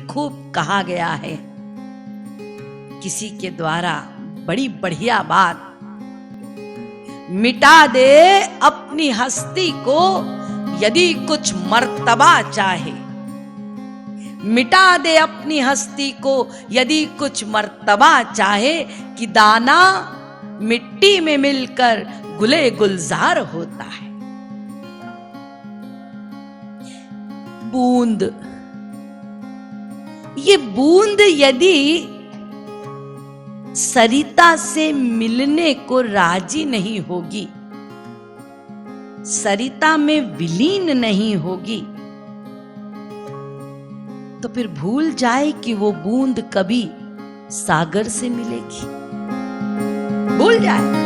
खूब कहा गया है किसी के द्वारा, बड़ी बढ़िया बात, मिटा दे अपनी हस्ती को यदि कुछ मर्तबा चाहे, मिटा दे अपनी हस्ती को यदि कुछ मर्तबा चाहे, कि दाना मिट्टी में मिलकर गुले गुलजार होता है। बूंद, ये बूंद यदि सरिता से मिलने को राजी नहीं होगी, सरिता में विलीन नहीं होगी, तो फिर भूल जाए कि वो बूंद कभी सागर से मिलेगी, भूल जाए।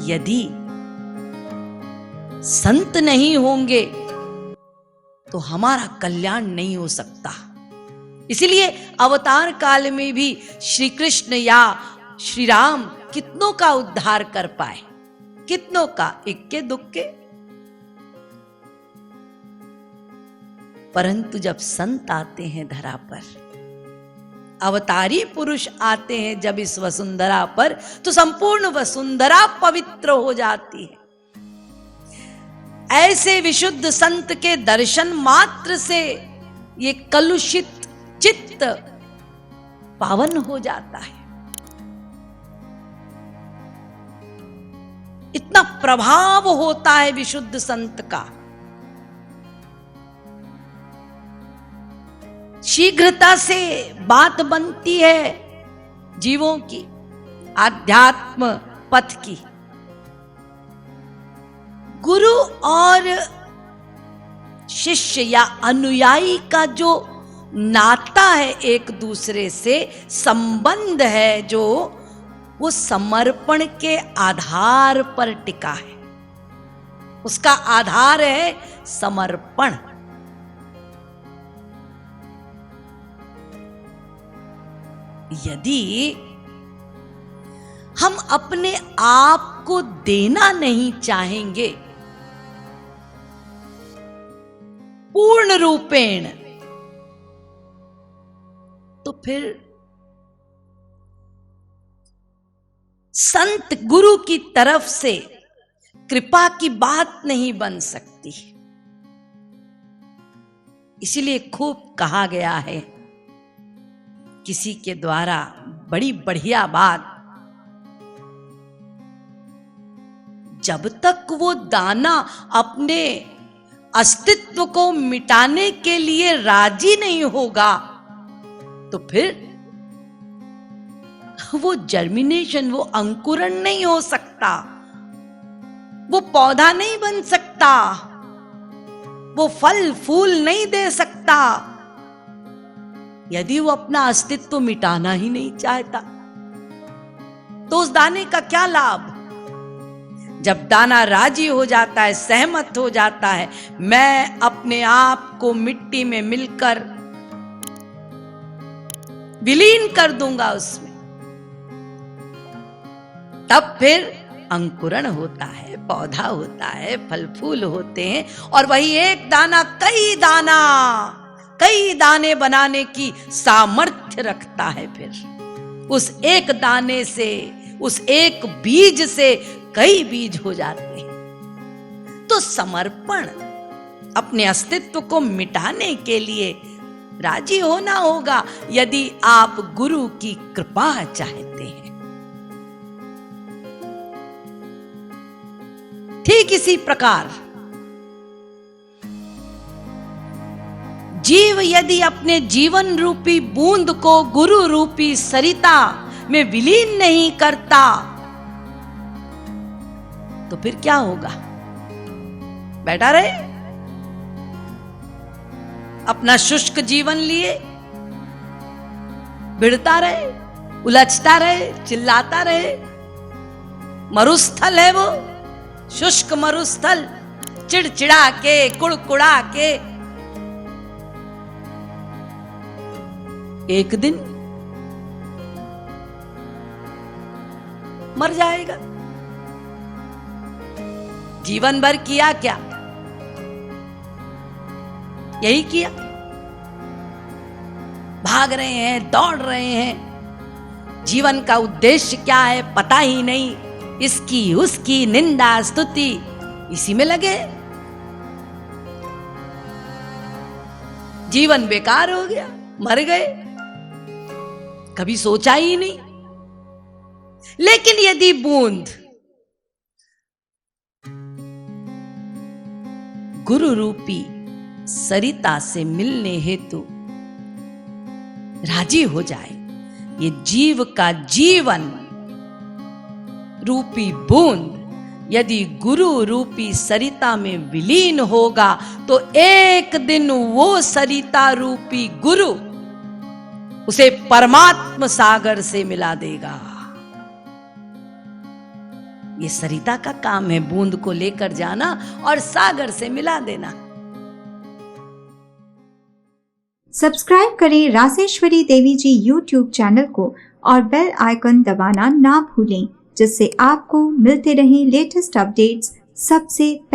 यदि संत नहीं होंगे तो हमारा कल्याण नहीं हो सकता। इसलिए अवतार काल में भी श्री कृष्ण या श्री राम कितनों का उद्धार कर पाए, कितनों का, इक्के दुक्के। परंतु जब संत आते हैं धरा पर, अवतारी पुरुष आते हैं जब इस वसुंधरा पर, तो संपूर्ण वसुंधरा पवित्र हो जाती है। ऐसे विशुद्ध संत के दर्शन मात्र से ये कलुषित चित्त पावन हो जाता है। इतना प्रभाव होता है विशुद्ध संत का। शीघ्रता से बात बनती है जीवों की, आध्यात्म पथ की। गुरु और शिष्य या अनुयायी का जो नाता है, एक दूसरे से संबंध है, जो वो समर्पण के आधार पर टिका है। उसका आधार है समर्पण। यदि हम अपने आप को देना नहीं चाहेंगे पूर्ण रूपेण, तो फिर संत गुरु की तरफ से कृपा की बात नहीं बन सकती। इसीलिए खूब कहा गया है किसी के द्वारा, बड़ी बढ़िया बात, जब तक वो दाना अपने अस्तित्व को मिटाने के लिए राजी नहीं होगा, तो फिर वो जर्मिनेशन, वो अंकुरण नहीं हो सकता, वो पौधा नहीं बन सकता, वो फल फूल नहीं दे सकता, यदि वो अपना अस्तित्व मिटाना ही नहीं चाहता। तो उस दाने का क्या लाभ? जब दाना राजी हो जाता है, सहमत हो जाता है, मैं अपने आप को मिट्टी में मिलकर विलीन कर दूंगा उसमें, तब फिर अंकुरण होता है, पौधा होता है, फल फूल होते हैं, और वही एक दाना कई दाने बनाने की सामर्थ्य रखता है। फिर उस एक दाने से, उस एक बीज से कई बीज हो जाते हैं। तो समर्पण, अपने अस्तित्व को मिटाने के लिए राजी होना होगा यदि आप गुरु की कृपा चाहते हैं। ठीक इसी प्रकार जीव यदि अपने जीवन रूपी बूंद को गुरु रूपी सरिता में विलीन नहीं करता, तो फिर क्या होगा? बैठा रहे, अपना शुष्क जीवन लिए भिड़ता रहे, उलझता रहे, चिल्लाता रहे। मरुस्थल है वो, शुष्क मरुस्थल, चिड़चिड़ा के, कुड़कुड़ा के एक दिन मर जाएगा। जीवन भर किया क्या? यही किया। भाग रहे हैं, दौड़ रहे हैं, जीवन का उद्देश्य क्या है पता ही नहीं, इसकी उसकी निंदा स्तुति इसी में लगे। जीवन बेकार हो गया, मर गए, कभी सोचा ही नहीं। लेकिन यदि बूंद गुरु रूपी सरिता से मिलने हेतु राजी हो जाए, ये जीव का जीवन रूपी बूंद यदि गुरु रूपी सरिता में विलीन होगा, तो एक दिन वो सरिता रूपी गुरु उसे परमात्म सागर से मिला देगा। ये सरिता का काम है, बूंद को लेकर जाना और सागर से मिला देना। सब्सक्राइब करें रासेश्वरी देवी जी YouTube चैनल को और बेल आइकन दबाना ना भूलें, जिससे आपको मिलते रहें लेटेस्ट अपडेट्स सबसे